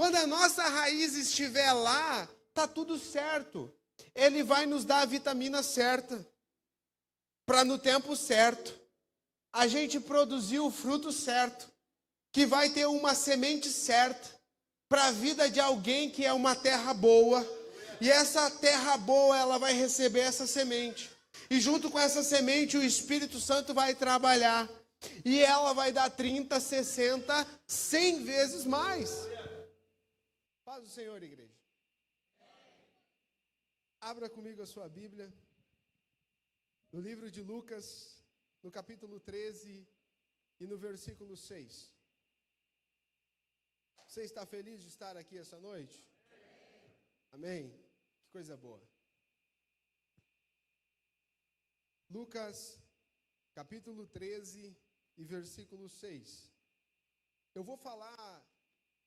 Quando a nossa raiz estiver lá, tá tudo certo. Ele vai nos dar a vitamina certa, para no tempo certo, a gente produzir o fruto certo, que vai ter uma semente certa, para a vida de alguém que é uma terra boa. E essa terra boa, ela vai receber essa semente. E junto com essa semente, o Espírito Santo vai trabalhar. E ela vai dar 30, 60, 100 vezes mais. Paz do Senhor, igreja. Abra comigo a sua Bíblia. No livro de Lucas, no capítulo 13 e no versículo 6. Você está feliz de estar aqui essa noite? Amém? Que coisa boa. Lucas, capítulo 13 e versículo 6. Eu vou falar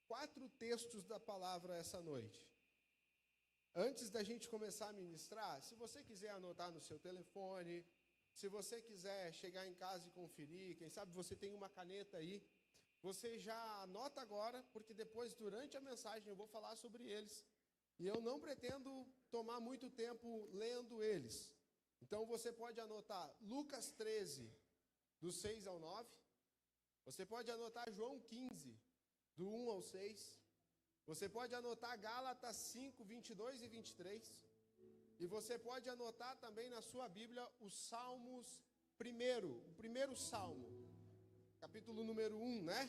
4 textos da palavra essa noite. Antes da gente começar a ministrar, se você quiser anotar no seu telefone, se você quiser chegar em casa e conferir, quem sabe você tem uma caneta aí, você já anota agora, porque depois, durante a mensagem, eu vou falar sobre eles. E eu não pretendo tomar muito tempo lendo eles. Então, você pode anotar Lucas 13, do 6 ao 9. Você pode anotar João 15, do 1 ao 6. Você pode anotar Gálatas 5, 22 e 23. E você pode anotar também na sua Bíblia os Salmos o primeiro Salmo, capítulo número 1, né?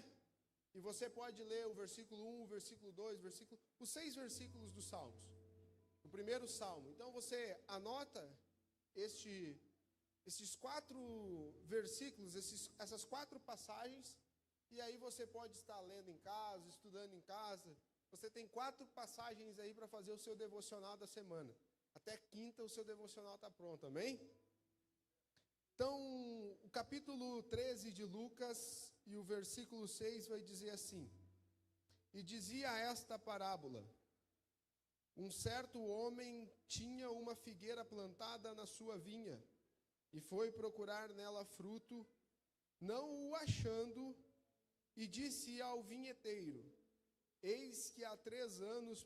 E você pode ler o versículo 1, o versículo 2, os 6 versículos dos Salmos. O primeiro Salmo. Então você anota esses 4 versículos, essas 4 passagens, e aí você pode estar lendo em casa, estudando em casa. Você tem 4 passagens aí para fazer o seu devocional da semana. Até quinta o seu devocional está pronto, amém? Então, o capítulo 13 de Lucas e o versículo 6 vai dizer assim: E dizia esta parábola: Um certo homem tinha uma figueira plantada na sua vinha, e foi procurar nela fruto, não o achando, e disse ao vinheteiro: Eis que há 3 anos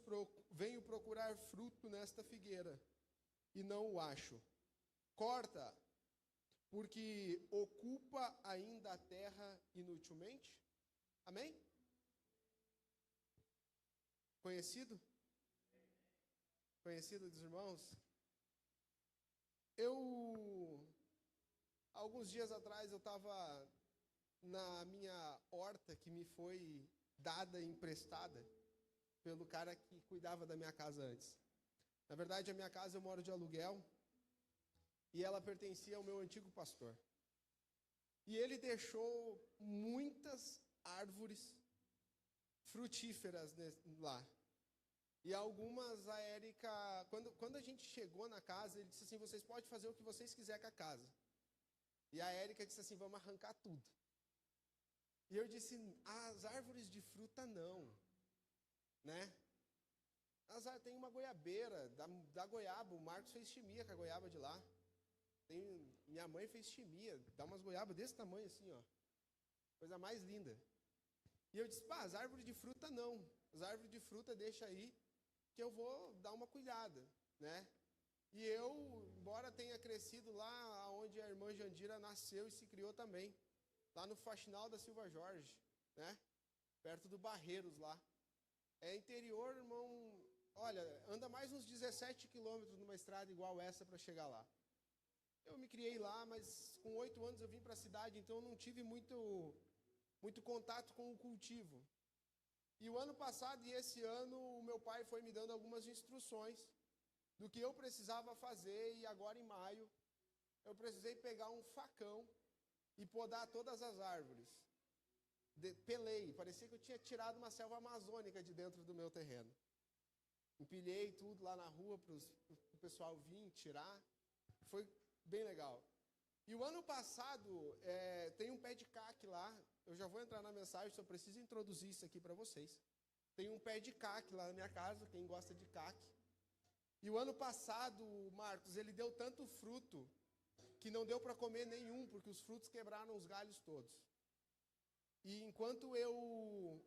venho procurar fruto nesta figueira, e não o acho. Corta, porque ocupa ainda a terra inutilmente. Amém? Conhecido? Conhecido dos irmãos? Alguns dias atrás, eu estava na minha horta que me foi dada, emprestada, pelo cara que cuidava da minha casa antes. Na verdade, a minha casa eu moro de aluguel, e ela pertencia ao meu antigo pastor. E ele deixou muitas árvores frutíferas lá. E algumas, a Érica, quando a gente chegou na casa, ele disse assim: vocês podem fazer o que vocês quiserem com a casa. E a Érica disse assim: vamos arrancar tudo. E eu disse: as árvores de fruta não, né? Tem uma goiabeira, da goiaba, o Marcos fez chimia com a goiaba de lá. Minha mãe fez chimia, dá umas goiabas desse tamanho assim, ó. Coisa mais linda. E eu disse: as árvores de fruta não. As árvores de fruta deixa aí, que eu vou dar uma cuidada, né? E eu, embora tenha crescido lá onde a irmã Jandira nasceu e se criou também, lá no Faxinal da Silva Jorge, né? Perto do Barreiros lá. É interior, irmão. Olha, anda mais uns 17 quilômetros numa estrada igual essa para chegar lá. Eu me criei lá, mas com 8 anos eu vim para a cidade, então eu não tive muito contato com o cultivo. E o ano passado e esse ano, o meu pai foi me dando algumas instruções do que eu precisava fazer, e agora em maio, eu precisei pegar um facão e podar todas as árvores. Pelei, parecia que eu tinha tirado uma selva amazônica de dentro do meu terreno. Empilhei tudo lá na rua para o pessoal vir tirar. Foi bem legal. E o ano passado, tem um pé de caque lá. Eu já vou entrar na mensagem, só preciso introduzir isso aqui para vocês. Tem um pé de caque lá na minha casa, quem gosta de caque. E o ano passado, Marcos, ele deu tanto fruto que não deu para comer nenhum, porque os frutos quebraram os galhos todos. E enquanto eu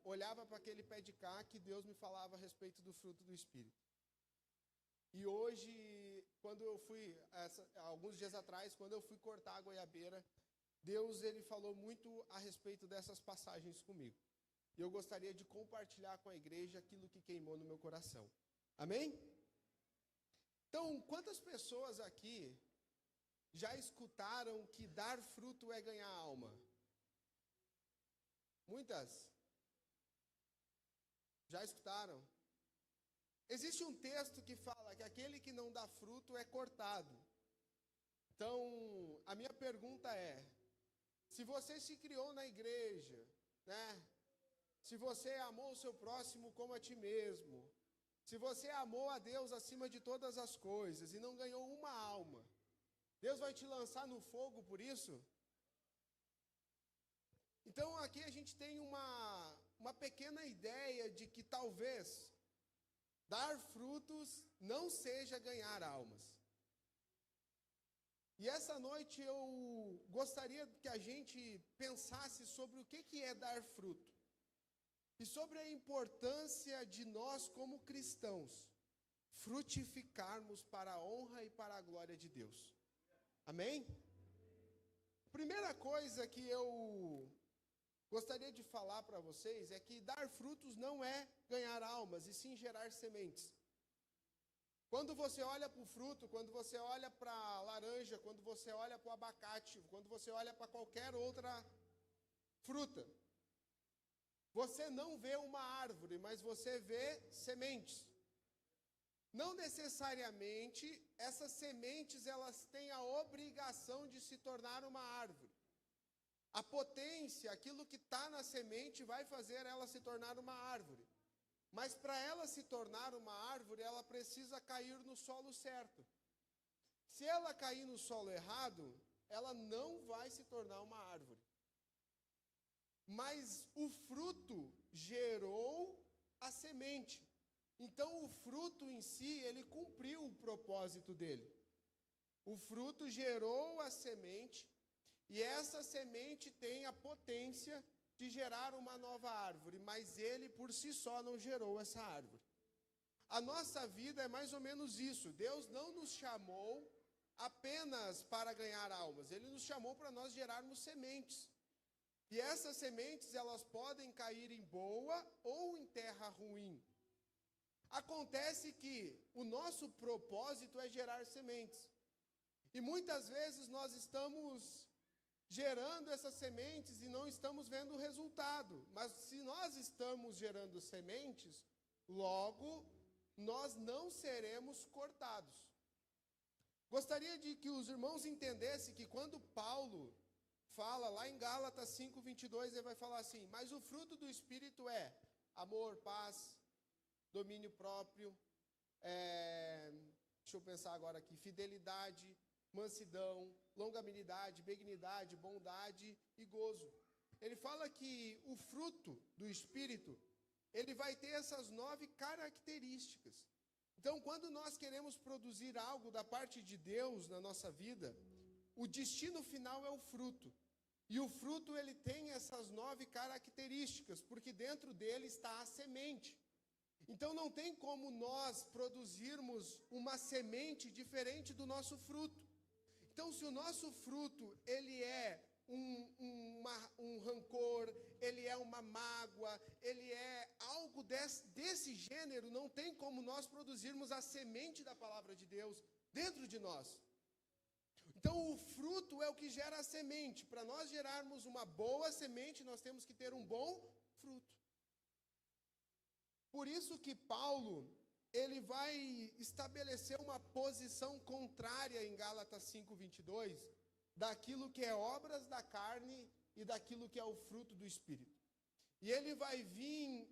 olhava para aquele pé de caque, Deus me falava a respeito do fruto do Espírito. E hoje, quando eu fui, alguns dias atrás, quando eu fui cortar a goiabeira, Deus ele falou muito a respeito dessas passagens comigo. E eu gostaria de compartilhar com a igreja aquilo que queimou no meu coração. Amém? Então, quantas pessoas aqui já escutaram que dar fruto é ganhar alma? Muitas? Já escutaram? Existe um texto que fala que aquele que não dá fruto é cortado. Então, a minha pergunta é, se você se criou na igreja, né? Se você amou o seu próximo como a ti mesmo, se você amou a Deus acima de todas as coisas e não ganhou uma alma, Deus vai te lançar no fogo por isso? Então aqui a gente tem uma pequena ideia de que talvez dar frutos não seja ganhar almas. E essa noite eu gostaria que a gente pensasse sobre o que é dar fruto. E sobre a importância de nós, como cristãos, frutificarmos para a honra e para a glória de Deus. Amém? Primeira coisa que eu gostaria de falar para vocês é que dar frutos não é ganhar almas, e sim gerar sementes. Quando você olha para o fruto, quando você olha para a laranja, quando você olha para o abacate, quando você olha para qualquer outra fruta, você não vê uma árvore, mas você vê sementes. Não necessariamente essas sementes elas têm a obrigação de se tornar uma árvore. A potência, aquilo que está na semente, vai fazer ela se tornar uma árvore. Mas para ela se tornar uma árvore, ela precisa cair no solo certo. Se ela cair no solo errado, ela não vai se tornar uma árvore. Mas o fruto gerou a semente. Então o fruto em si, ele cumpriu o propósito dele. O fruto gerou a semente, e essa semente tem a potência de gerar uma nova árvore, mas ele por si só não gerou essa árvore. A nossa vida é mais ou menos isso. Deus não nos chamou apenas para ganhar almas, Ele nos chamou para nós gerarmos sementes. E essas sementes, elas podem cair em boa ou em terra ruim. Acontece que o nosso propósito é gerar sementes. E muitas vezes nós estamos gerando essas sementes e não estamos vendo o resultado. Mas se nós estamos gerando sementes, logo nós não seremos cortados. Gostaria de que os irmãos entendessem que quando Paulo fala lá em Gálatas 5:22, ele vai falar assim: mas o fruto do Espírito é amor, paz, domínio próprio, deixa eu pensar agora aqui, fidelidade, mansidão, longanimidade, benignidade, bondade e gozo. Ele fala que o fruto do Espírito, ele vai ter essas 9 características. Então, quando nós queremos produzir algo da parte de Deus na nossa vida, o destino final é o fruto. E o fruto, ele tem essas 9 características, porque dentro dele está a semente. Então, não tem como nós produzirmos uma semente diferente do nosso fruto. Então, se o nosso fruto, ele é um rancor, ele é uma mágoa, ele é algo desse gênero, não tem como nós produzirmos a semente da palavra de Deus dentro de nós. Então, o fruto é o que gera a semente. Para nós gerarmos uma boa semente, nós temos que ter um bom fruto. Por isso que Paulo, ele vai estabelecer uma posição contrária em Gálatas 5:22, daquilo que é obras da carne e daquilo que é o fruto do Espírito. E ele vai vir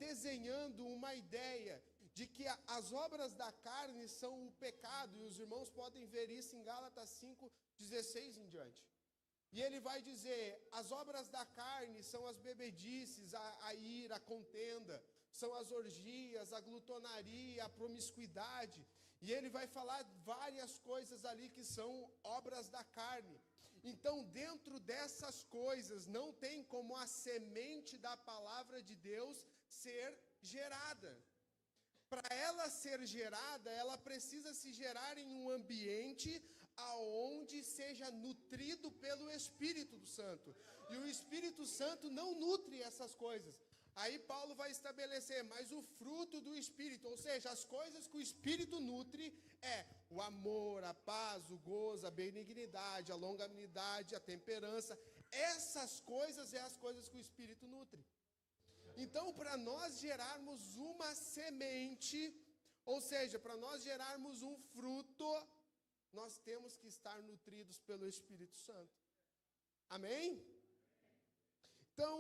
desenhando uma ideia de que as obras da carne são o pecado, e os irmãos podem ver isso em Gálatas 5:16 em diante. E ele vai dizer, as obras da carne são as bebedices, a ira, a contenda, são as orgias, a glutonaria, a promiscuidade. E ele vai falar várias coisas ali que são obras da carne. Então, dentro dessas coisas, não tem como a semente da palavra de Deus ser gerada. Para ela ser gerada, ela precisa se gerar em um ambiente aonde seja nutrido pelo Espírito Santo. E o Espírito Santo não nutre essas coisas. Aí Paulo vai estabelecer, mas o fruto do Espírito, ou seja, as coisas que o Espírito nutre é o amor, a paz, o gozo, a benignidade, a longanimidade, a temperança. Essas coisas é as coisas que o Espírito nutre. Então, para nós gerarmos uma semente, ou seja, para nós gerarmos um fruto, nós temos que estar nutridos pelo Espírito Santo. Amém? Então,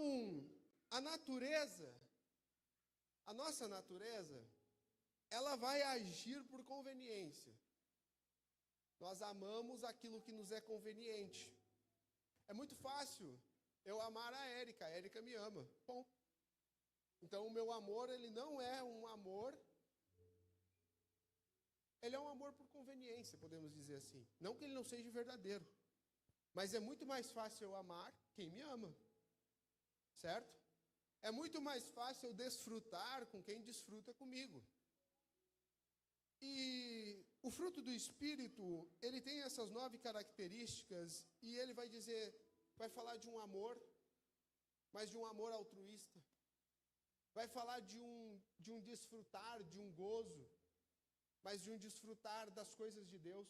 a nossa natureza, ela vai agir por conveniência. Nós amamos aquilo que nos é conveniente. É muito fácil eu amar a Érica me ama. Bom. Então, o meu amor, ele não é um amor, ele é um amor por conveniência, podemos dizer assim. Não que ele não seja verdadeiro, mas é muito mais fácil eu amar quem me ama, certo? É muito mais fácil eu desfrutar com quem desfruta comigo. E o fruto do Espírito, ele tem essas 9 características, e ele vai dizer, vai falar de um amor, mas de um amor altruísta. Vai falar de um desfrutar, de um gozo, mas de um desfrutar das coisas de Deus.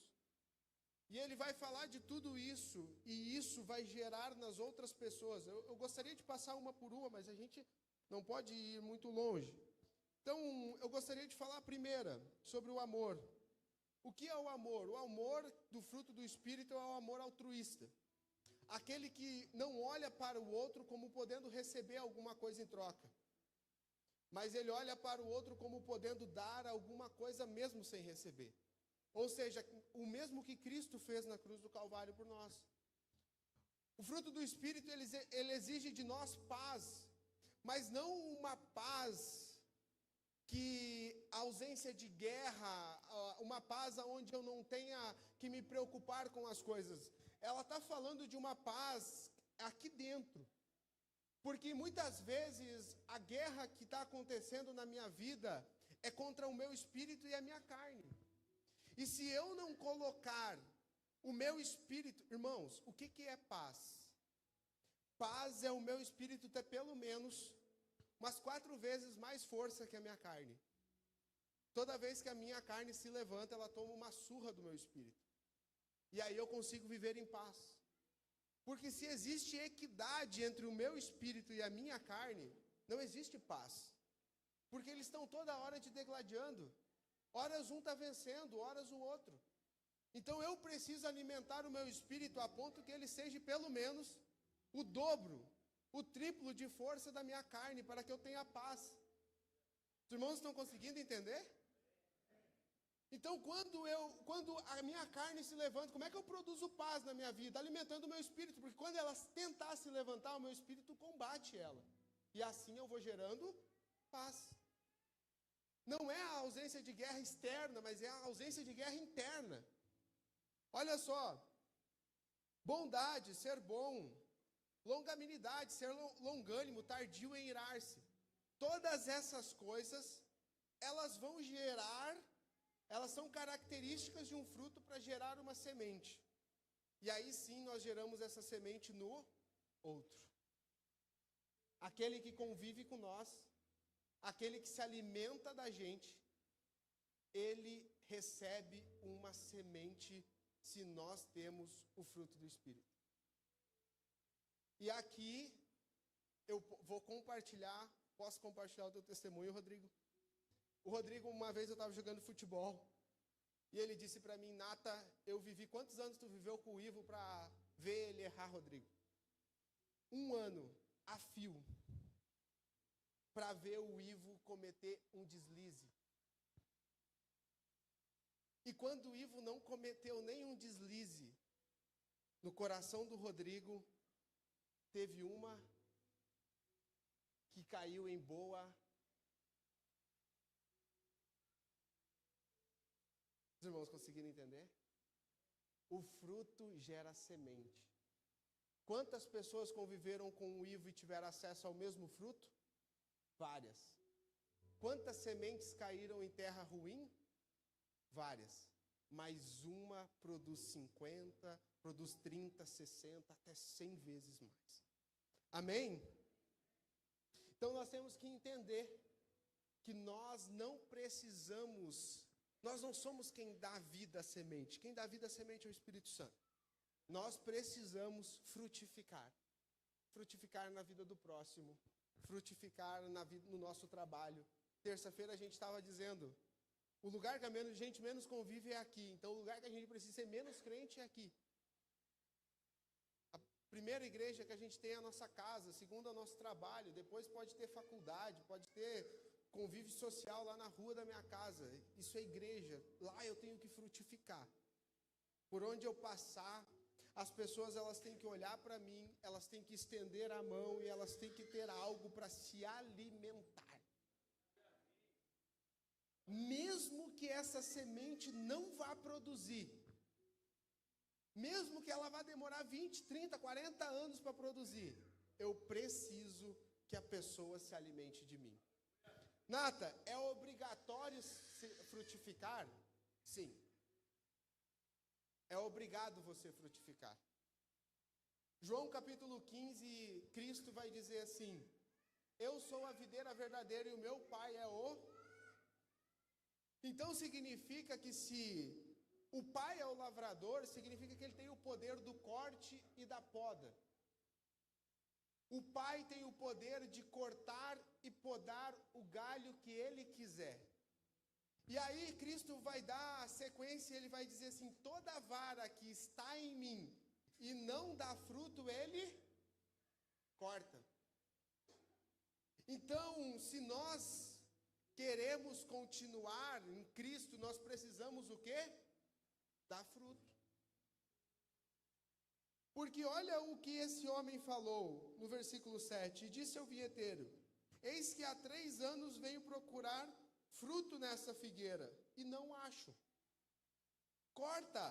E ele vai falar de tudo isso, e isso vai gerar nas outras pessoas. Eu gostaria de passar uma por uma, mas a gente não pode ir muito longe. Então, eu gostaria de falar a primeira, sobre o amor. O que é o amor? O amor do fruto do Espírito é o amor altruísta. Aquele que não olha para o outro como podendo receber alguma coisa em troca, mas ele olha para o outro como podendo dar alguma coisa mesmo sem receber. Ou seja, o mesmo que Cristo fez na cruz do Calvário por nós. O fruto do Espírito, ele exige de nós paz, mas não uma paz que a ausência de guerra, uma paz onde eu não tenha que me preocupar com as coisas. Ela está falando de uma paz aqui dentro. Porque muitas vezes a guerra que está acontecendo na minha vida é contra o meu espírito e a minha carne. E se eu não colocar o meu espírito... Irmãos, o que é paz? Paz é o meu espírito ter pelo menos umas 4 vezes mais força que a minha carne. Toda vez que a minha carne se levanta, ela toma uma surra do meu espírito. E aí eu consigo viver em paz. Porque se existe equidade entre o meu espírito e a minha carne, não existe paz. Porque eles estão toda hora te degladiando. Horas um está vencendo, horas o outro. Então eu preciso alimentar o meu espírito a ponto que ele seja pelo menos o dobro, o triplo de força da minha carne, para que eu tenha paz. Os irmãos estão conseguindo entender? Então, quando a minha carne se levanta, como é que eu produzo paz na minha vida? Alimentando o meu espírito, porque quando ela tentar se levantar, o meu espírito combate ela. E assim eu vou gerando paz. Não é a ausência de guerra externa, mas é a ausência de guerra interna. Olha só, bondade, ser bom, longanimidade, ser longânimo, tardio em irar-se. Todas essas coisas, elas vão gerar... Elas são características de um fruto para gerar uma semente. E aí sim nós geramos essa semente no outro. Aquele que convive com nós, aquele que se alimenta da gente, ele recebe uma semente se nós temos o fruto do Espírito. E aqui eu vou compartilhar, posso compartilhar o teu testemunho, Rodrigo? O Rodrigo, uma vez eu estava jogando futebol, e ele disse para mim, Nata, eu vivi, quantos anos tu viveu com o Ivo para ver ele errar, Rodrigo? 1 ano, a fio, para ver o Ivo cometer um deslize. E quando o Ivo não cometeu nenhum deslize, no coração do Rodrigo, teve uma que caiu em boa. Os irmãos conseguiram entender? O fruto gera semente. Quantas pessoas conviveram com o Ivo e tiveram acesso ao mesmo fruto? Várias. Quantas sementes caíram em terra ruim? Várias. Mas uma produz 50, produz 30, 60, até 100 vezes mais. Amém? Então nós temos que entender que nós não precisamos, nós não somos quem dá vida à semente. Quem dá vida à semente é o Espírito Santo. Nós precisamos frutificar. Frutificar na vida do próximo. Frutificar no nosso trabalho. Terça-feira a gente estava dizendo, o lugar que a gente menos convive é aqui. Então o lugar que a gente precisa ser menos crente é aqui. A primeira igreja que a gente tem é a nossa casa, a segunda é o nosso trabalho, depois pode ter faculdade, pode ter convívio social lá na rua da minha casa. Isso é igreja. Lá eu tenho que frutificar. Por onde eu passar, as pessoas elas têm que olhar para mim, elas têm que estender a mão e elas têm que ter algo para se alimentar. Mesmo que essa semente não vá produzir, mesmo que ela vá demorar 20, 30, 40 anos para produzir, eu preciso que a pessoa se alimente de mim. Nata, é obrigatório frutificar? Sim. É obrigado você frutificar. João capítulo 15, Cristo vai dizer assim, eu sou a videira verdadeira e o meu pai é o... Então significa que se o pai é o lavrador, significa que ele tem o poder do corte e da poda. O pai tem o poder de cortar e podar o galho que ele quiser. E aí Cristo vai dar a sequência, ele vai dizer assim, toda vara que está em mim e não dá fruto, ele corta. Então, se nós queremos continuar em Cristo, nós precisamos o quê? Dar fruto. Porque olha o que esse homem falou no versículo 7, e disse ao vinheteiro, eis que há 3 anos venho procurar fruto nessa figueira, e não acho. Corta,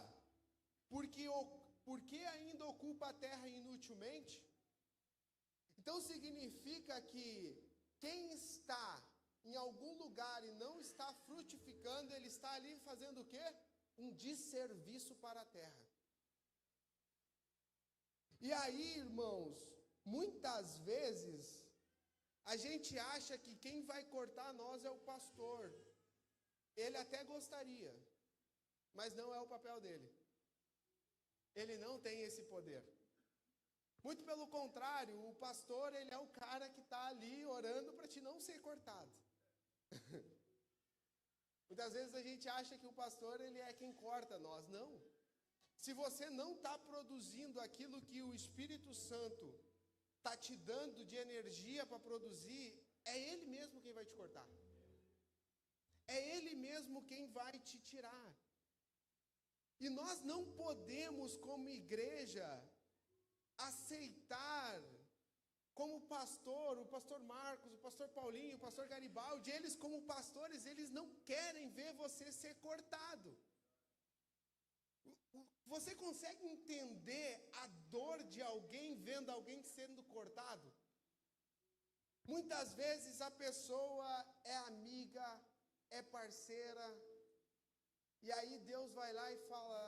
porque ainda ocupa a terra inutilmente. Então significa que quem está em algum lugar e não está frutificando, ele está ali fazendo o quê? Um desserviço para a terra. E aí, irmãos, muitas vezes a gente acha que quem vai cortar nós é o pastor. Ele até gostaria, mas não é o papel dele. Ele não tem esse poder. Muito pelo contrário, o pastor, ele é o cara que está ali orando para te não ser cortado. Muitas vezes a gente acha que o pastor, ele é quem corta nós. Não. Se você não está produzindo aquilo que o Espírito Santo está te dando de energia para produzir, é Ele mesmo quem vai te cortar. É Ele mesmo quem vai te tirar. E nós não podemos, como igreja, aceitar, como pastor, o pastor Marcos, o pastor Paulinho, o pastor Garibaldi, eles como pastores, eles não querem ver você ser cortado. Você consegue entender a dor de alguém vendo alguém sendo cortado? Muitas vezes a pessoa é amiga, é parceira, e aí Deus vai lá e fala,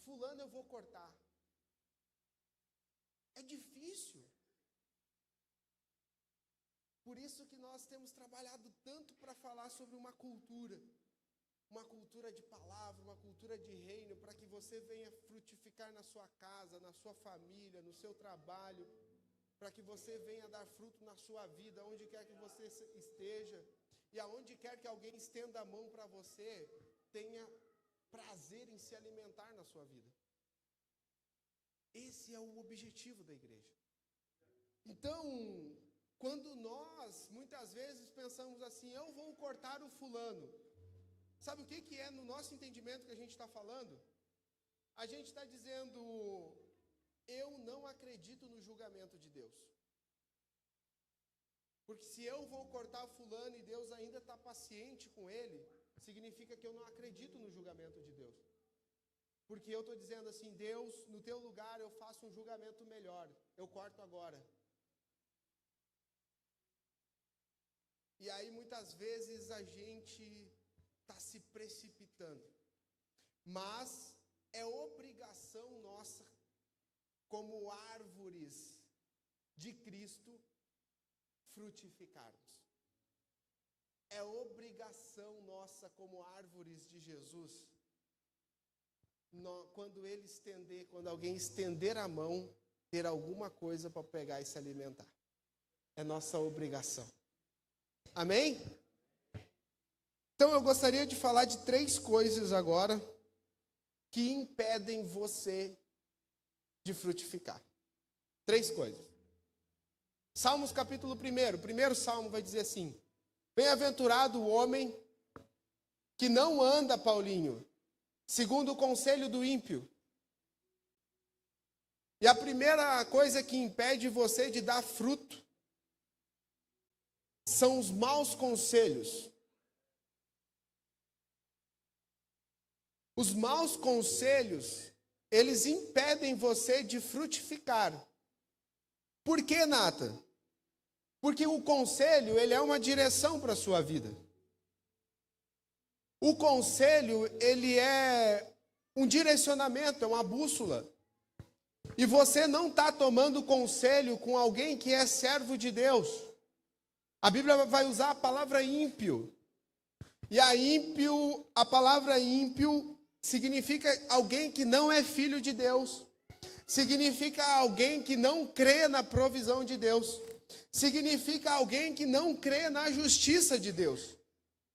fulano eu vou cortar. É difícil. Por isso que nós temos trabalhado tanto para falar sobre uma cultura de palavra, uma cultura de reino, para que você venha frutificar na sua casa, na sua família, no seu trabalho, para que você venha dar fruto na sua vida, onde quer que você esteja, e aonde quer que alguém estenda a mão para você, tenha prazer em se alimentar na sua vida. Esse é o objetivo da igreja. Então, quando nós, muitas vezes, pensamos assim, eu vou cortar o fulano. Sabe o que é no nosso entendimento que a gente está falando? A gente está dizendo, eu não acredito no julgamento de Deus. Porque se eu vou cortar fulano e Deus ainda está paciente com ele, significa que eu não acredito no julgamento de Deus. porque eu estou dizendo assim, Deus, no teu lugar eu faço um julgamento melhor, eu corto agora. E aí muitas vezes a gente está se precipitando, mas é obrigação nossa, como árvores de Cristo, frutificarmos. É obrigação nossa, como árvores de Jesus, quando alguém estender a mão, ter alguma coisa para pegar e se alimentar. É nossa obrigação. Amém? Então eu gostaria de falar de 3 coisas agora que impedem você de frutificar. 3 coisas. Salmos capítulo 1. O primeiro salmo vai dizer assim: bem-aventurado o homem que não anda, Paulinho, segundo o conselho do ímpio. E a primeira coisa que impede você de dar fruto são os maus conselhos. Os maus conselhos, eles impedem você de frutificar. Por que, Nata? Porque o conselho, ele é uma direção para a sua vida. O conselho, ele é um direcionamento, é uma bússola. E você não está tomando conselho com alguém que é servo de Deus. A Bíblia vai usar a palavra ímpio. E a palavra ímpio significa alguém que não é filho de Deus. Significa alguém que não crê na provisão de Deus. Significa alguém que não crê na justiça de Deus.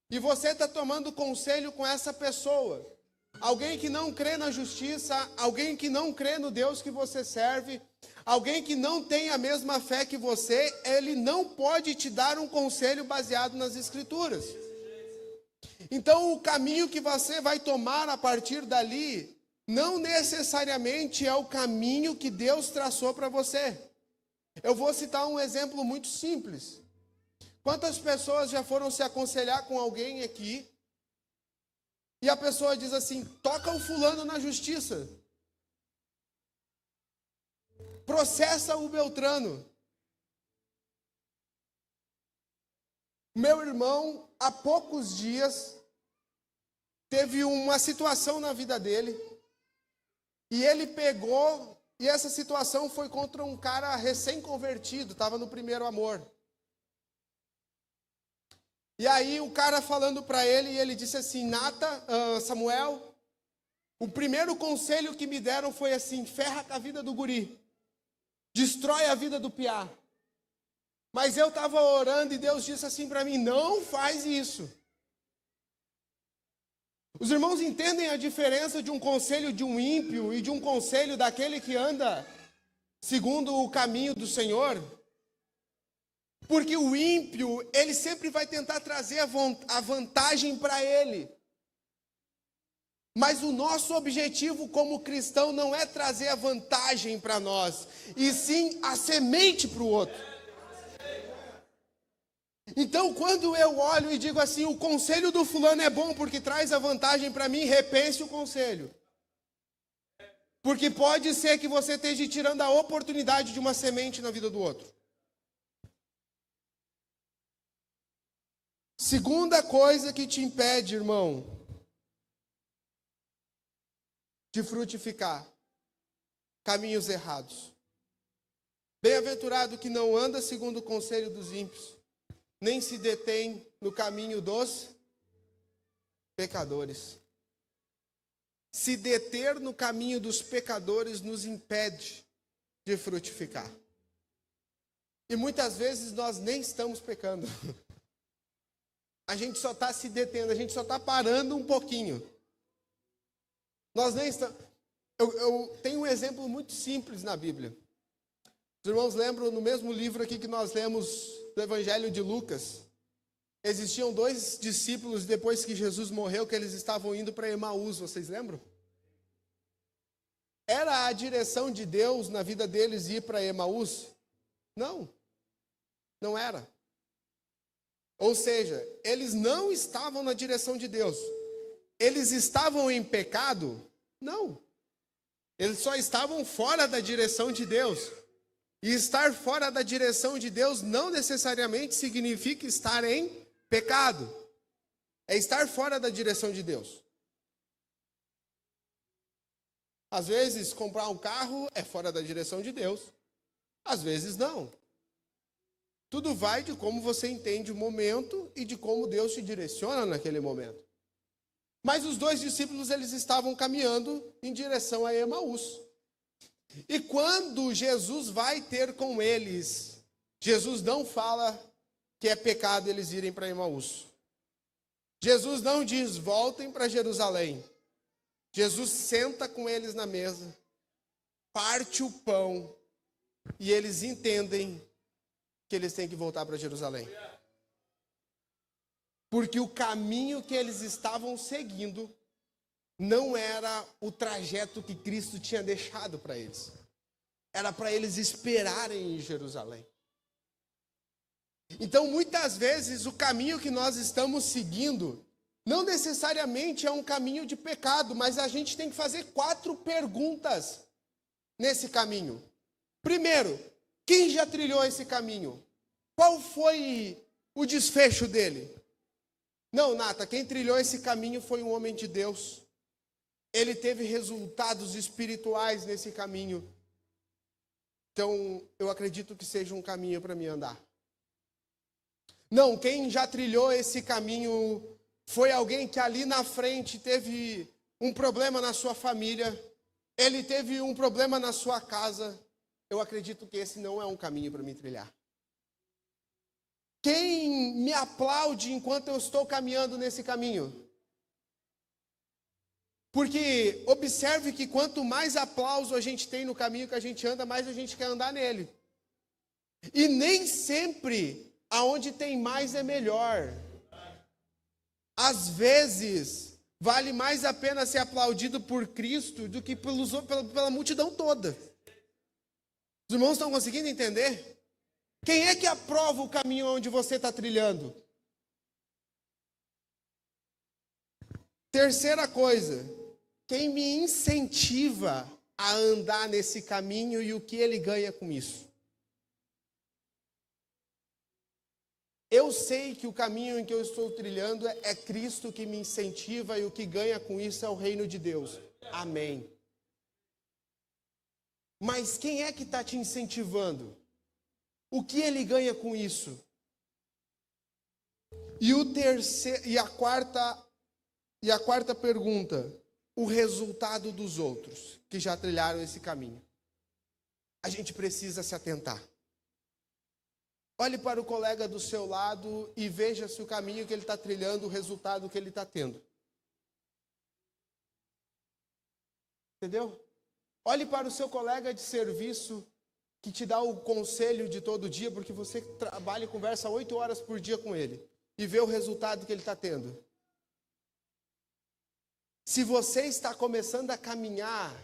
E você está tomando conselho com essa pessoa. Alguém que não crê na justiça, alguém que não crê no Deus que você serve, alguém que não tem a mesma fé que você, ele não pode te dar um conselho baseado nas Escrituras. Então, o caminho que você vai tomar a partir dali, não necessariamente é o caminho que Deus traçou para você. Eu vou citar um exemplo muito simples. Quantas pessoas já foram se aconselhar com alguém aqui, e a pessoa diz assim: toca o fulano na justiça, processa o Beltrano. Meu irmão, há poucos dias, teve uma situação na vida dele, e ele pegou, e essa situação foi contra um cara recém-convertido, estava no primeiro amor. E aí o cara falando para ele, e ele disse assim: Samuel, o primeiro conselho que me deram foi assim: ferra com a vida do guri, destrói a vida do piá. Mas eu estava orando e Deus disse assim para mim: não faz isso. Os irmãos entendem a diferença de um conselho de um ímpio e de um conselho daquele que anda segundo o caminho do Senhor? Porque o ímpio, ele sempre vai tentar trazer a vantagem para ele. Mas o nosso objetivo como cristão não é trazer a vantagem para nós, e sim a semente para o outro. Então, quando eu olho e digo assim: o conselho do fulano é bom porque traz a vantagem para mim, repense o conselho. Porque pode ser que você esteja tirando a oportunidade de uma semente na vida do outro. Segunda coisa que te impede, irmão, de frutificar: caminhos errados. Bem-aventurado que não anda segundo o conselho dos ímpios, nem se detém no caminho dos pecadores. Se deter no caminho dos pecadores nos impede de frutificar. E muitas vezes nós nem estamos pecando. A gente só está se detendo, a gente só está parando um pouquinho. Nós nem estamos... Eu tenho um exemplo muito simples na Bíblia. Os irmãos lembram, no mesmo livro aqui que nós lemos do Evangelho de Lucas, existiam 2 discípulos depois que Jesus morreu, que eles estavam indo para Emaús, vocês lembram? Era a direção de Deus na vida deles ir para Emaús? Não, não era. Ou seja, eles não estavam na direção de Deus. Eles estavam em pecado? Não. Eles só estavam fora da direção de Deus. E estar fora da direção de Deus não necessariamente significa estar em pecado. É estar fora da direção de Deus. Às vezes, comprar um carro é fora da direção de Deus. Às vezes, não. Tudo vai de como você entende o momento e de como Deus te direciona naquele momento. Mas os dois discípulos, eles estavam caminhando em direção a Emaús. E quando Jesus vai ter com eles, Jesus não fala que é pecado eles irem para Emaús. Jesus não diz, voltem para Jerusalém. Jesus senta com eles na mesa, parte o pão, e eles entendem que eles têm que voltar para Jerusalém. Porque o caminho que eles estavam seguindo não era o trajeto que Cristo tinha deixado para eles. Era para eles esperarem em Jerusalém. Então, muitas vezes, o caminho que nós estamos seguindo não necessariamente é um caminho de pecado, mas a gente tem que fazer 4 perguntas nesse caminho. Primeiro, quem já trilhou esse caminho? Qual foi o desfecho dele? Não, Nata, quem trilhou esse caminho foi um homem de Deus. Ele teve resultados espirituais nesse caminho. Então, eu acredito que seja um caminho para mim andar. Não, quem já trilhou esse caminho foi alguém que ali na frente teve um problema na sua família, ele teve um problema na sua casa. Eu acredito que esse não é um caminho para me trilhar. Quem me aplaude enquanto eu estou caminhando nesse caminho? Porque observe que quanto mais aplauso a gente tem no caminho que a gente anda, mais a gente quer andar nele. E nem sempre aonde tem mais é melhor. Às vezes, vale mais a pena ser aplaudido por Cristo do que pela multidão toda. Os irmãos estão conseguindo entender? Quem é que aprova o caminho onde você está trilhando? Terceira coisa, quem me incentiva a andar nesse caminho e o que ele ganha com isso? Eu sei que o caminho em que eu estou trilhando é Cristo que me incentiva e o que ganha com isso é o reino de Deus. Amém. Mas quem é que está te incentivando? O que ele ganha com isso? E a quarta pergunta, o resultado dos outros que já trilharam esse caminho. A gente precisa se atentar. Olhe para o colega do seu lado e veja se o caminho que ele está trilhando, o resultado que ele está tendo. Entendeu? Olhe para o seu colega de serviço que te dá o conselho de todo dia, porque você trabalha e conversa 8 horas por dia com ele. E vê o resultado que ele está tendo. Se você está começando a caminhar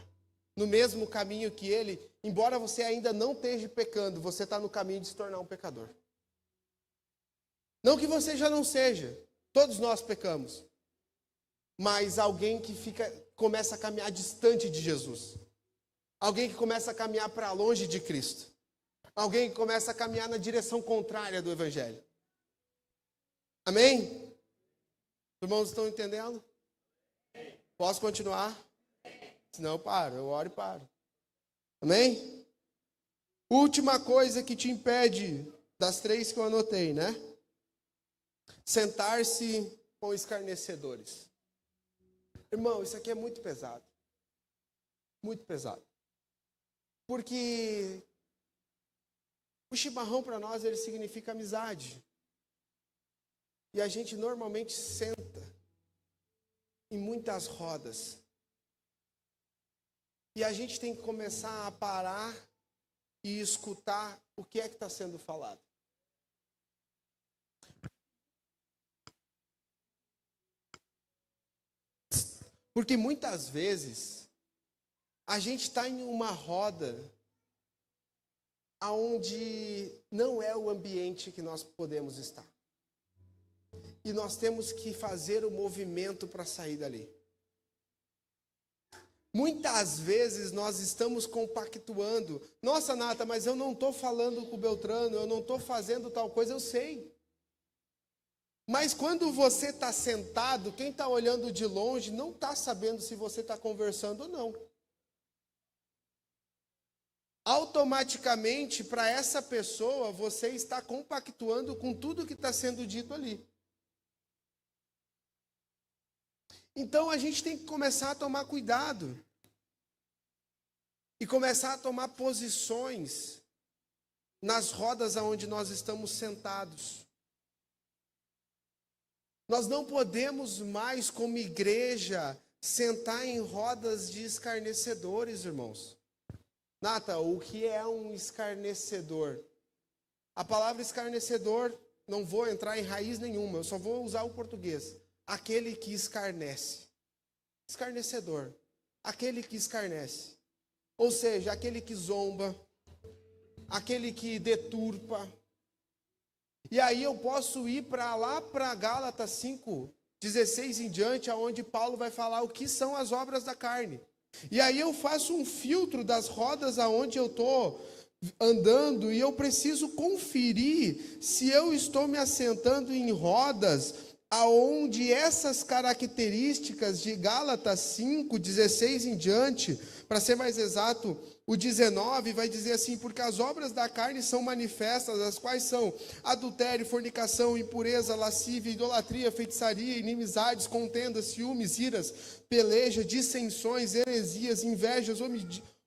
no mesmo caminho que ele, embora você ainda não esteja pecando, você está no caminho de se tornar um pecador. Não que você já não seja, todos nós pecamos. Mas alguém que começa a caminhar distante de Jesus. Alguém que começa a caminhar para longe de Cristo. Alguém que começa a caminhar na direção contrária do Evangelho. Amém? Os irmãos estão entendendo? Posso continuar? Senão eu paro, eu oro e paro. Amém? Última coisa que te impede, das 3 que eu anotei, né? Sentar-se com escarnecedores. Irmão, isso aqui é muito pesado. Muito pesado. Porque o chimarrão para nós, ele significa amizade. E a gente normalmente senta em muitas rodas. E a gente tem que começar a parar e escutar o que é que está sendo falado. Porque muitas vezes a gente está em uma roda onde não é o ambiente que nós podemos estar. E nós temos que fazer o movimento para sair dali. Muitas vezes nós estamos compactuando. Nossa, Nata, mas eu não estou falando com o Beltrano, eu não estou fazendo tal coisa, eu sei. Mas quando você está sentado, quem está olhando de longe não está sabendo se você está conversando ou não. Automaticamente, para essa pessoa, você está compactuando com tudo que está sendo dito ali. Então, a gente tem que começar a tomar cuidado. E começar a tomar posições nas rodas aonde nós estamos sentados. Nós não podemos mais, como igreja, sentar em rodas de escarnecedores, irmãos. Nata, o que é um escarnecedor? A palavra escarnecedor, não vou entrar em raiz nenhuma, eu só vou usar o português. Aquele que escarnece. Escarnecedor. Aquele que escarnece. Ou seja, aquele que zomba, aquele que deturpa. E aí eu posso ir lá para Gálatas 5:16 em diante, aonde Paulo vai falar o que são as obras da carne. E aí eu faço um filtro das rodas aonde eu estou andando e eu preciso conferir se eu estou me assentando em rodas aonde essas características de Gálatas 5:16 em diante, para ser mais exato, o 19 vai dizer assim: porque as obras da carne são manifestas, as quais são adultério, fornicação, impureza, lascívia, idolatria, feitiçaria, inimizades, contendas, ciúmes, iras, peleja, dissensões, heresias, invejas,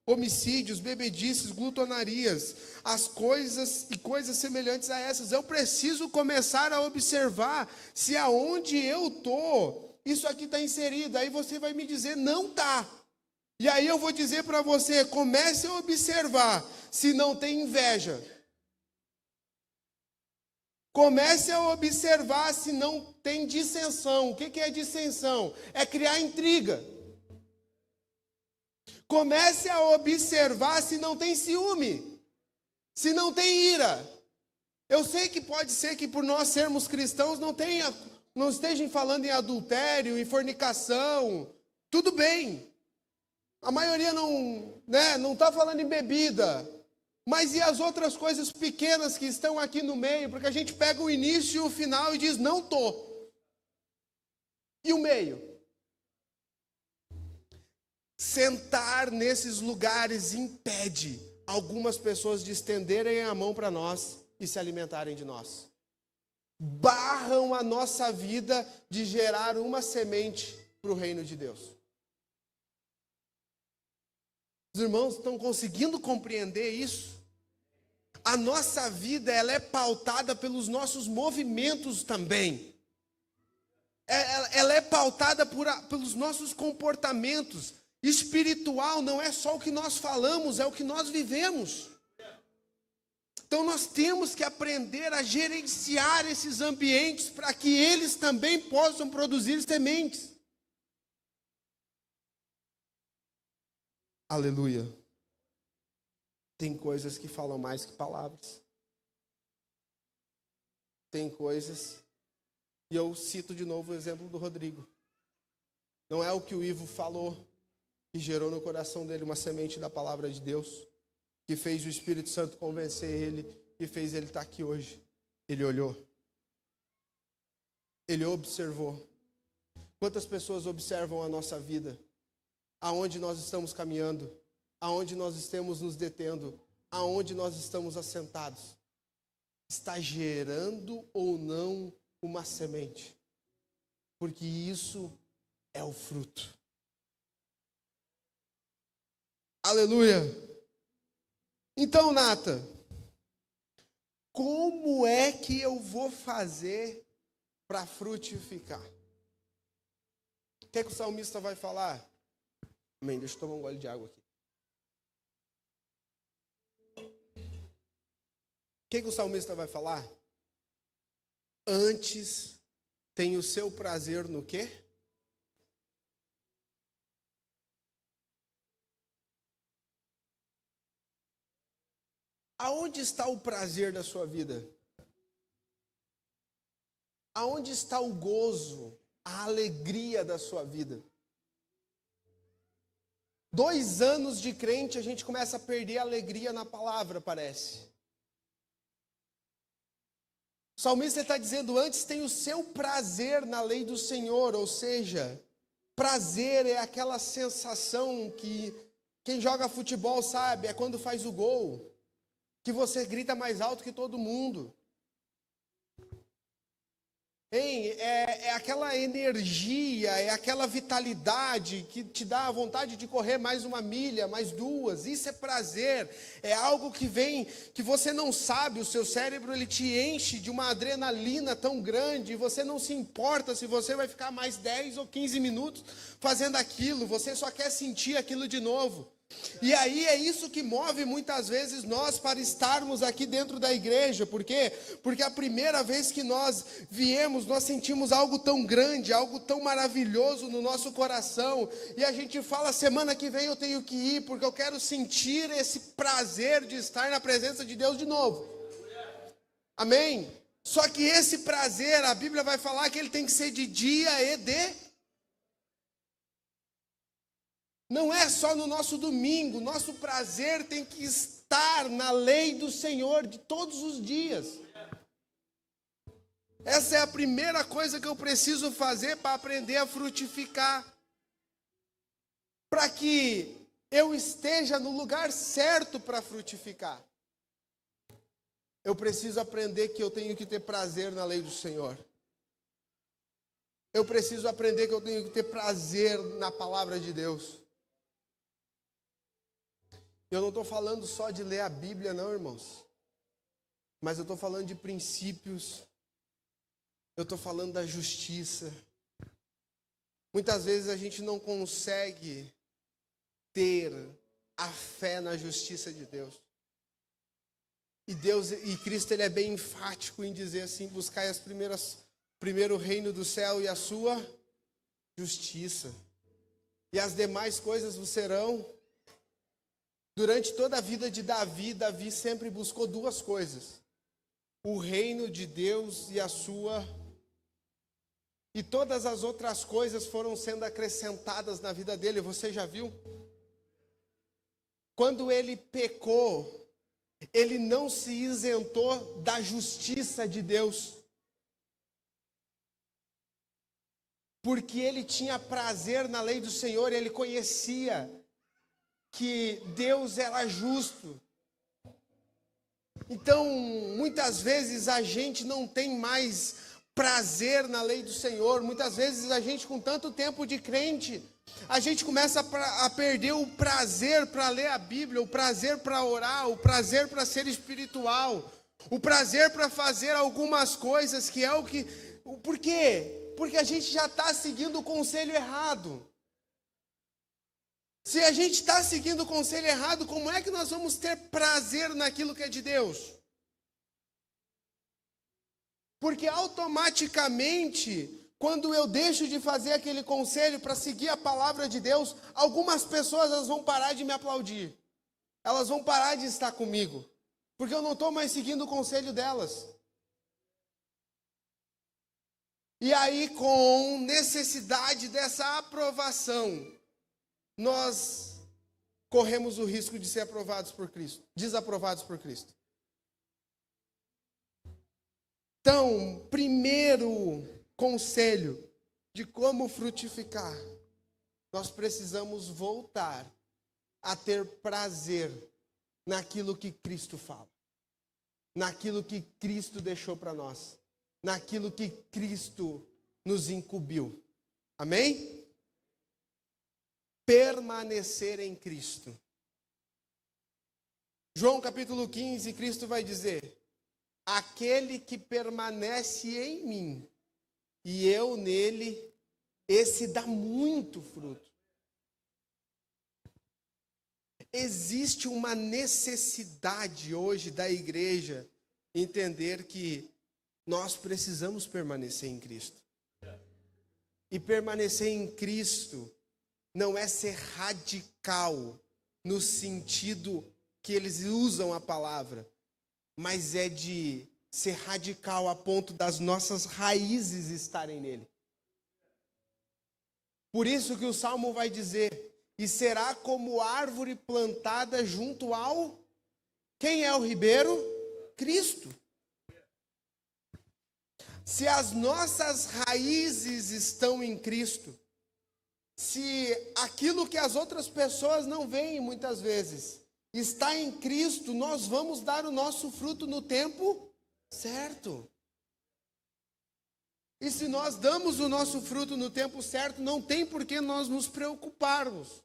homicídios, bebedices, glutonarias, as coisas e coisas semelhantes a essas. Eu preciso começar a observar se aonde eu estou, isso aqui está inserido. Aí você vai me dizer, não está. E aí eu vou dizer para você, comece a observar se não tem inveja. Comece a observar se não tem dissensão. O que é dissensão? É criar intriga. Comece a observar se não tem ciúme, se não tem ira. Eu sei que pode ser que por nós sermos cristãos não estejam falando em adultério, em fornicação. Tudo bem. A maioria não está falando em bebida. Mas e as outras coisas pequenas que estão aqui no meio? Porque a gente pega o início e o final e diz, não estou. E o meio? Sentar nesses lugares impede algumas pessoas de estenderem a mão para nós e se alimentarem de nós. Barram a nossa vida de gerar uma semente para o reino de Deus. Os irmãos estão conseguindo compreender isso? A nossa vida, ela é pautada pelos nossos movimentos também. Ela é pautada pelos nossos comportamentos. Espiritual não é só o que nós falamos, é o que nós vivemos. Então nós temos que aprender a gerenciar esses ambientes para que eles também possam produzir sementes. Aleluia. Tem coisas que falam mais que palavras. Tem coisas, e eu cito de novo o exemplo do Rodrigo. Não é o que o Ivo falou que gerou no coração dele uma semente da palavra de Deus, que fez o Espírito Santo convencer ele e fez ele estar aqui hoje. Ele olhou. Ele observou. Quantas pessoas observam a nossa vida? Aonde nós estamos caminhando? Aonde nós estamos nos detendo? Aonde nós estamos assentados? Está gerando ou não uma semente? Porque isso é o fruto. Aleluia! Então, Nata, como é que eu vou fazer para frutificar? O que é que o salmista vai falar? Amém, deixa eu tomar um gole de água aqui. O que é que o salmista vai falar? Antes tem o seu prazer no quê? Aonde está o prazer da sua vida? Aonde está o gozo, a alegria da sua vida? 2 anos de crente, a gente começa a perder a alegria na palavra, parece. O salmista está dizendo, antes tem o seu prazer na lei do Senhor, ou seja, prazer é aquela sensação que quem joga futebol sabe, é quando faz o gol, que você grita mais alto que todo mundo. É aquela energia, é aquela vitalidade que te dá a vontade de correr mais 1 milha, mais 2. Isso é prazer, é algo que vem, que você não sabe, o seu cérebro ele te enche de uma adrenalina tão grande, e você não se importa se você vai ficar mais 10 ou 15 minutos fazendo aquilo, você só quer sentir aquilo de novo. E aí é isso que move muitas vezes nós para estarmos aqui dentro da igreja. Por quê? Porque a primeira vez que nós viemos, nós sentimos algo tão grande, algo tão maravilhoso no nosso coração, e a gente fala, semana que vem eu tenho que ir, porque eu quero sentir esse prazer de estar na presença de Deus de novo. Amém? Só que esse prazer, a Bíblia vai falar que ele tem que ser de dia e de... Não é só no nosso domingo, nosso prazer tem que estar na lei do Senhor de todos os dias. Essa é a primeira coisa que eu preciso fazer para aprender a frutificar. Para que eu esteja no lugar certo para frutificar. Eu preciso aprender que eu tenho que ter prazer na lei do Senhor. Eu preciso aprender que eu tenho que ter prazer na palavra de Deus. Eu não estou falando só de ler a Bíblia, não, irmãos. Mas eu estou falando de princípios. Eu estou falando da justiça. Muitas vezes a gente não consegue ter a fé na justiça de Deus. E Cristo ele é bem enfático em dizer assim, buscai primeiro o reino do céu e a sua justiça. E as demais coisas vos serão. Durante toda a vida de Davi, Davi sempre buscou 2 coisas. O reino de Deus e a sua... E todas as outras coisas foram sendo acrescentadas na vida dele. Você já viu? Quando ele pecou, ele não se isentou da justiça de Deus. Porque ele tinha prazer na lei do Senhor, ele conhecia que Deus era justo. Então, muitas vezes a gente não tem mais prazer na lei do Senhor. Muitas vezes a gente, com tanto tempo de crente, a gente começa a perder o prazer para ler a Bíblia, o prazer para orar, o prazer para ser espiritual, o prazer para fazer algumas coisas que é o que... Por quê? Porque a gente já está seguindo o conselho errado. Se a gente está seguindo o conselho errado, como é que nós vamos ter prazer naquilo que é de Deus? Porque automaticamente, quando eu deixo de fazer aquele conselho para seguir a palavra de Deus, algumas pessoas elas vão parar de me aplaudir. Elas vão parar de estar comigo. Porque eu não estou mais seguindo o conselho delas. E aí, com necessidade dessa aprovação, nós corremos o risco de ser aprovados por Cristo, desaprovados por Cristo. Então, primeiro conselho de como frutificar, nós precisamos voltar a ter prazer naquilo que Cristo fala, naquilo que Cristo deixou para nós, naquilo que Cristo nos incumbiu. Amém? Permanecer em Cristo. João capítulo 15, Cristo vai dizer: aquele que permanece em mim e eu nele, esse dá muito fruto. Existe uma necessidade hoje da igreja entender que nós precisamos permanecer em Cristo. E permanecer em Cristo não é ser radical no sentido que eles usam a palavra, mas é de ser radical a ponto das nossas raízes estarem nele. Por isso que o Salmo vai dizer e será como árvore plantada junto ao... Quem é o ribeiro? Cristo. Se as nossas raízes estão em Cristo, se aquilo que as outras pessoas não veem muitas vezes está em Cristo, nós vamos dar o nosso fruto no tempo certo. E se nós damos o nosso fruto no tempo certo, não tem por que nós nos preocuparmos.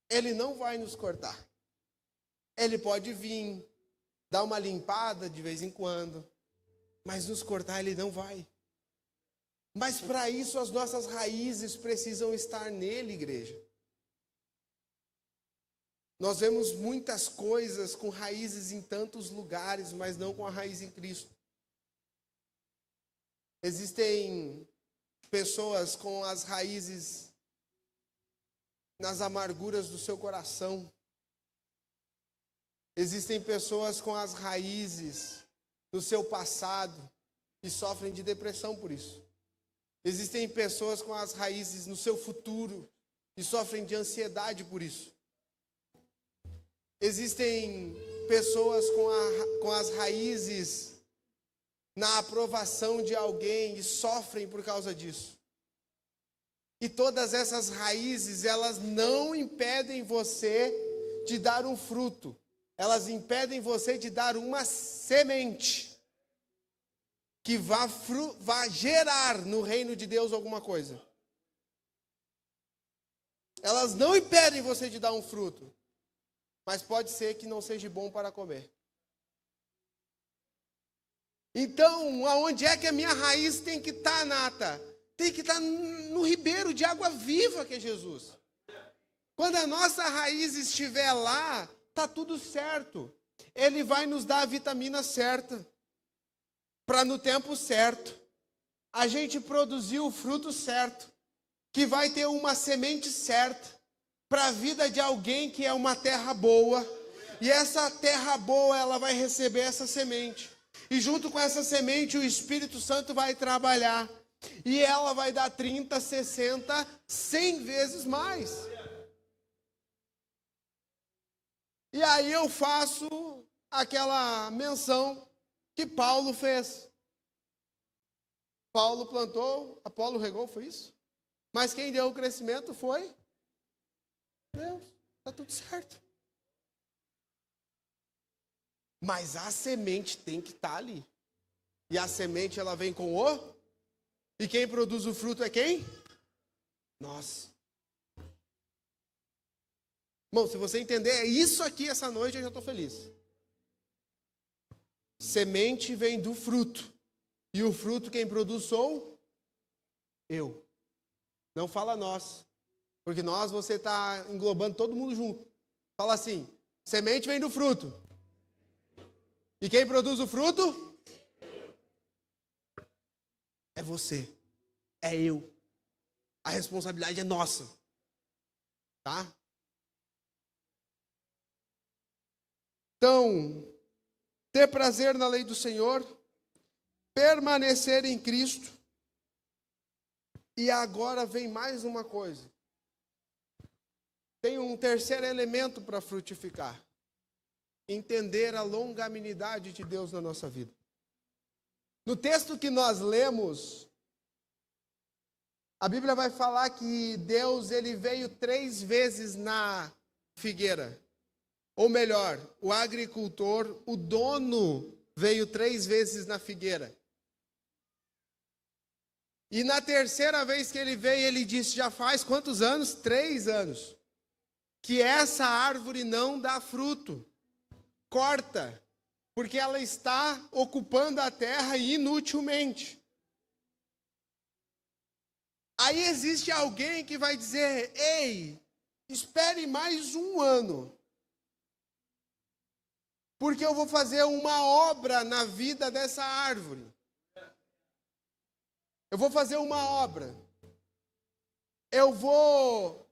Ele não vai nos cortar. Ele pode vir, dar uma limpada de vez em quando, mas nos cortar ele não vai. Mas para isso as nossas raízes precisam estar nele, igreja. Nós vemos muitas coisas com raízes em tantos lugares, mas não com a raiz em Cristo. Existem pessoas com as raízes nas amarguras do seu coração. Existem pessoas com as raízes no seu passado e sofrem de depressão por isso. Existem pessoas com as raízes no seu futuro e sofrem de ansiedade por isso. Existem pessoas com as raízes na aprovação de alguém e sofrem por causa disso. E todas essas raízes, elas não impedem você de dar um fruto. Elas impedem você de dar uma semente que vá gerar no reino de Deus alguma coisa. Elas não impedem você de dar um fruto, mas pode ser que não seja bom para comer. Então, aonde é que a minha raiz tem que estar, Nata? Tem que estar no ribeiro de água viva que é Jesus. Quando a nossa raiz estiver lá, está tudo certo. Ele vai nos dar a vitamina certa, para no tempo certo, a gente produzir o fruto certo, que vai ter uma semente certa, para a vida de alguém que é uma terra boa, e essa terra boa, ela vai receber essa semente, e junto com essa semente, o Espírito Santo vai trabalhar, e ela vai dar 30, 60, 100 vezes mais. E aí eu faço aquela menção que Paulo fez. Paulo plantou, Apolo regou, foi isso? Mas quem deu o crescimento foi Deus. Está tudo certo. Mas a semente tem que estar ali. E a semente, ela vem com o... E quem produz o fruto é quem? Nós. Irmão, se você entender, é isso aqui essa noite, eu já estou feliz. Semente vem do fruto. E o fruto quem produz sou eu. Não fala nós. Porque nós, você está englobando todo mundo junto. Fala assim, semente vem do fruto. E quem produz o fruto? É você. É eu. A responsabilidade é nossa. Tá? Então, ter prazer na lei do Senhor, permanecer em Cristo, e agora vem mais uma coisa. Tem um terceiro elemento para frutificar. Entender a longanimidade de Deus na nossa vida. No texto que nós lemos, a Bíblia vai falar que Deus, ele veio 3 vezes na figueira. Ou melhor, o agricultor, o dono, veio 3 vezes na figueira. E na terceira vez que ele veio, ele disse, já faz quantos anos? 3 anos. Que essa árvore não dá fruto. Corta, porque ela está ocupando a terra inutilmente. Aí existe alguém que vai dizer, ei, espere mais 1 ano. Porque eu vou fazer uma obra na vida dessa árvore. Eu vou fazer uma obra. Eu vou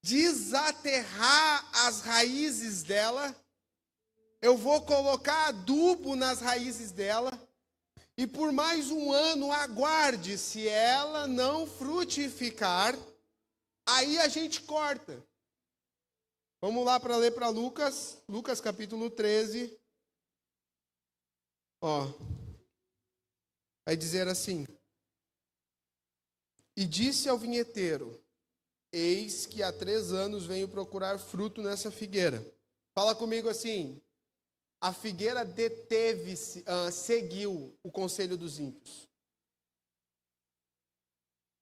desaterrar as raízes dela. Eu vou colocar adubo nas raízes dela. E por mais 1 ano aguarde. Se ela não frutificar, aí a gente corta. Vamos lá para ler para Lucas. Lucas capítulo 13. Ó. Vai dizer assim: E disse ao vinheteiro: Eis que há 3 anos venho procurar fruto nessa figueira. Fala comigo assim: a figueira deteve-se, seguiu o conselho dos ímpios.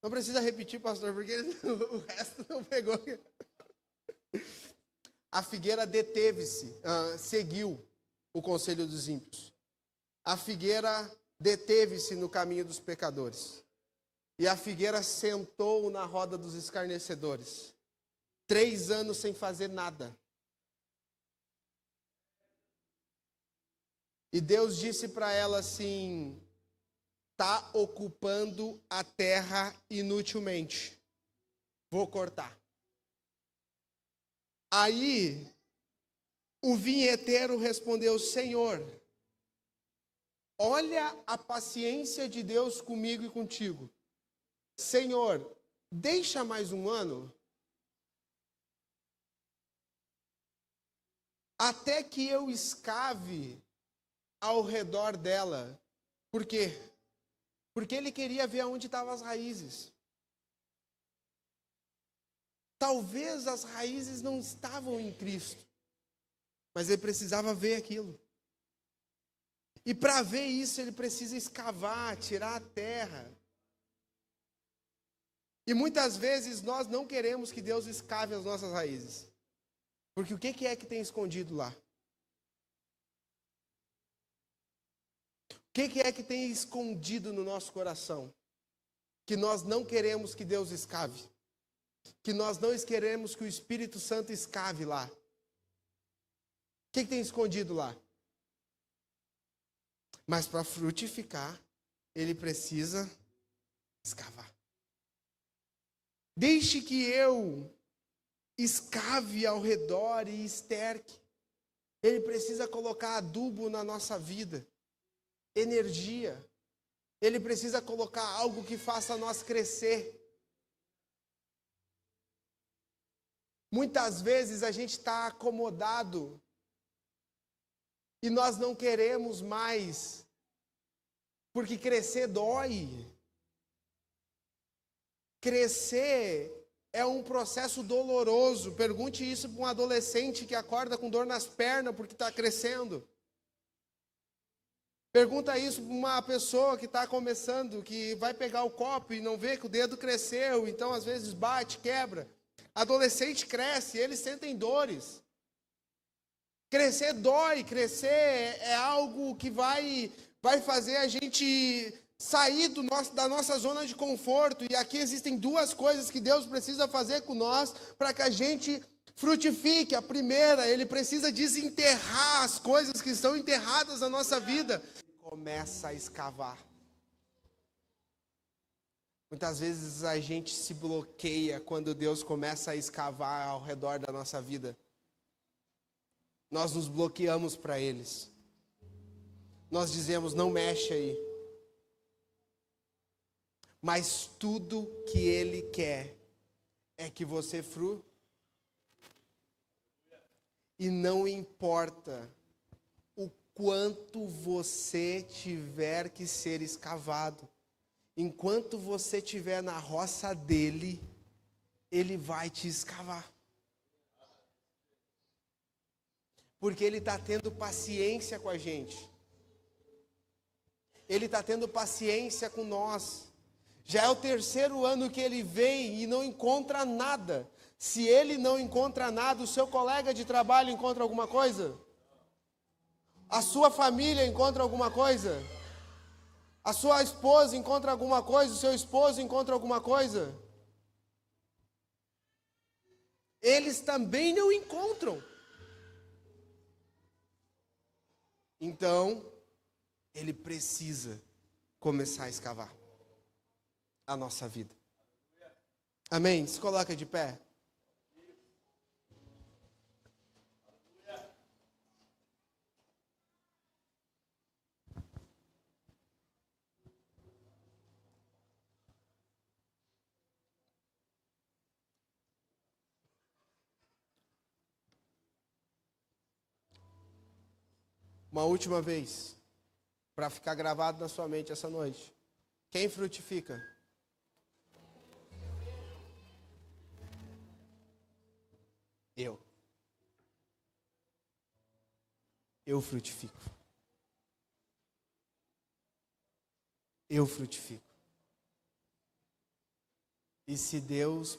Não precisa repetir, pastor, porque o resto não pegou. A figueira deteve-se, seguiu o conselho dos ímpios. A figueira deteve-se no caminho dos pecadores. E a figueira sentou na roda dos escarnecedores. 3 anos sem fazer nada. E Deus disse para ela assim: está ocupando a terra inutilmente. Vou cortar. Aí, o vinheteiro respondeu: Senhor, olha a paciência de Deus comigo e contigo. Senhor, deixa mais 1 ano, até que eu escave ao redor dela. Por quê? Porque ele queria ver aonde estavam as raízes. Talvez as raízes não estavam em Cristo, mas ele precisava ver aquilo. E para ver isso, ele precisa escavar, tirar a terra. E muitas vezes nós não queremos que Deus escave as nossas raízes. Porque o que é que tem escondido lá? O que é que tem escondido no nosso coração? Que nós não queremos que Deus escave. Que nós não queremos que o Espírito Santo escave lá. O que tem escondido lá? Mas para frutificar, ele precisa escavar. Deixe que eu escave ao redor e esterque. Ele precisa colocar adubo na nossa vida, energia. Ele precisa colocar algo que faça nós crescer. Muitas vezes a gente está acomodado e nós não queremos mais, porque crescer dói. Crescer é um processo doloroso. Pergunte isso para um adolescente que acorda com dor nas pernas porque está crescendo. Pergunta isso para uma pessoa que está começando, que vai pegar o copo e não vê que o dedo cresceu, então às vezes bate, quebra. Adolescente cresce, eles sentem dores. Crescer dói, crescer é algo que vai fazer a gente sair da nossa zona de conforto. E aqui existem 2 coisas que Deus precisa fazer com nós para que a gente frutifique. A primeira, Ele precisa desenterrar as coisas que estão enterradas na nossa vida. Começa a escavar. Muitas vezes a gente se bloqueia quando Deus começa a escavar ao redor da nossa vida. Nós nos bloqueamos para eles. Nós dizemos: não mexe aí. Mas tudo que Ele quer é que você e não importa o quanto você tiver que ser escavado. Enquanto você estiver na roça dele, Ele vai te escavar. Porque Ele está tendo paciência com a gente. Ele está tendo paciência com nós. Já é o 3º ano que Ele vem e não encontra nada. Se Ele não encontra nada, o seu colega de trabalho encontra alguma coisa? A sua família encontra alguma coisa? A sua esposa encontra alguma coisa? O seu esposo encontra alguma coisa? Eles também não encontram. Então, Ele precisa começar a escavar a nossa vida. Amém? Se coloca de pé. uma última vez, para ficar gravado na sua mente essa noite. Quem frutifica? Eu. Eu frutifico. Eu frutifico. E se Deus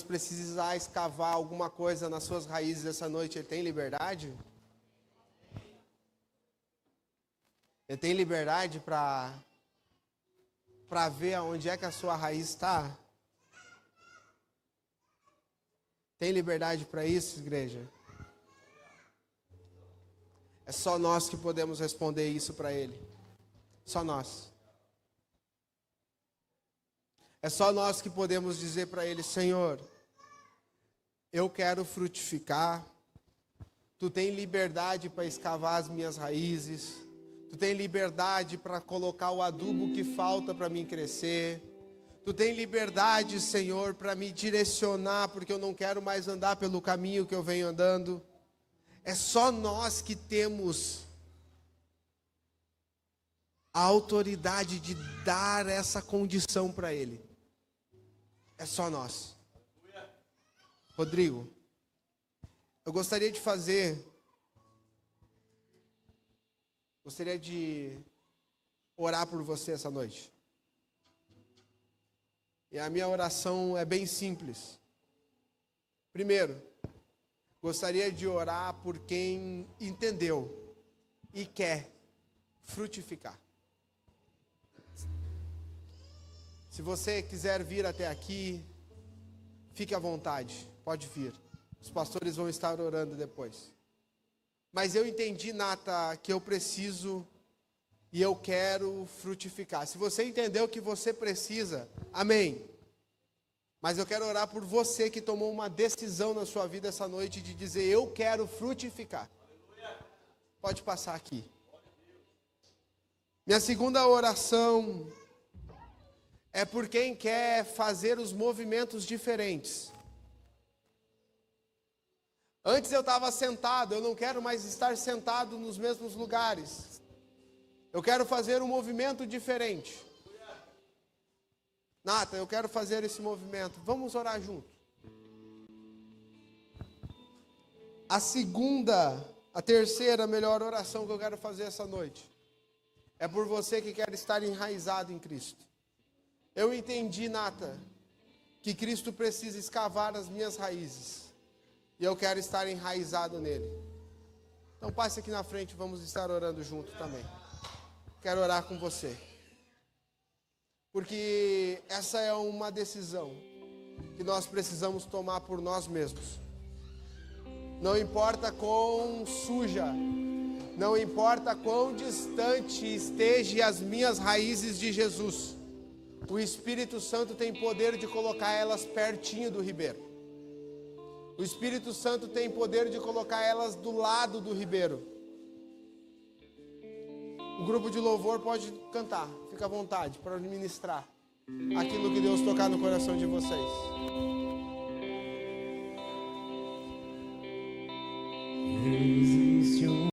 precisar escavar alguma coisa nas suas raízes essa noite, Ele tem liberdade? Ele tem liberdade para ver aonde é que a sua raiz está? Tem liberdade para isso, igreja? É só nós que podemos responder isso para Ele. Só nós. É só nós que podemos dizer para Ele: Senhor, eu quero frutificar. Tu tem liberdade para escavar as minhas raízes. Tu tem liberdade para colocar o adubo que falta para mim crescer. Tu tem liberdade, Senhor, para me direcionar, porque eu não quero mais andar pelo caminho que eu venho andando. É só nós que temos a autoridade de dar essa condição para Ele. É só nós. Rodrigo, eu gostaria de orar por você essa noite. E a minha oração é bem simples. Primeiro, gostaria de orar por quem entendeu e quer frutificar. Se você quiser vir até aqui, fique à vontade, pode vir. Os pastores vão estar orando depois. Mas eu entendi, Nata, que eu preciso e eu quero frutificar. Se você entendeu que você precisa, amém. Mas eu quero orar por você que tomou uma decisão na sua vida essa noite de dizer: eu quero frutificar. Pode passar aqui. Minha segunda oração é por quem quer fazer os movimentos diferentes. Antes eu estava sentado, eu não quero mais estar sentado nos mesmos lugares. Eu quero fazer um movimento diferente. Nata, eu quero fazer esse movimento. Vamos orar junto. A terceira melhor oração que eu quero fazer essa noite é por você que quer estar enraizado em Cristo. Eu entendi, Nata, que Cristo precisa escavar as minhas raízes. E eu quero estar enraizado nele. Então passe aqui na frente, vamos estar orando junto também. Quero orar com você. Porque essa é uma decisão que nós precisamos tomar por nós mesmos. Não importa quão suja, não importa quão distante esteja as minhas raízes de Jesus, o Espírito Santo tem poder de colocar elas pertinho do ribeiro. O Espírito Santo tem poder de colocar elas do lado do ribeiro. O grupo de louvor pode cantar, fica à vontade para ministrar aquilo que Deus tocar no coração de vocês.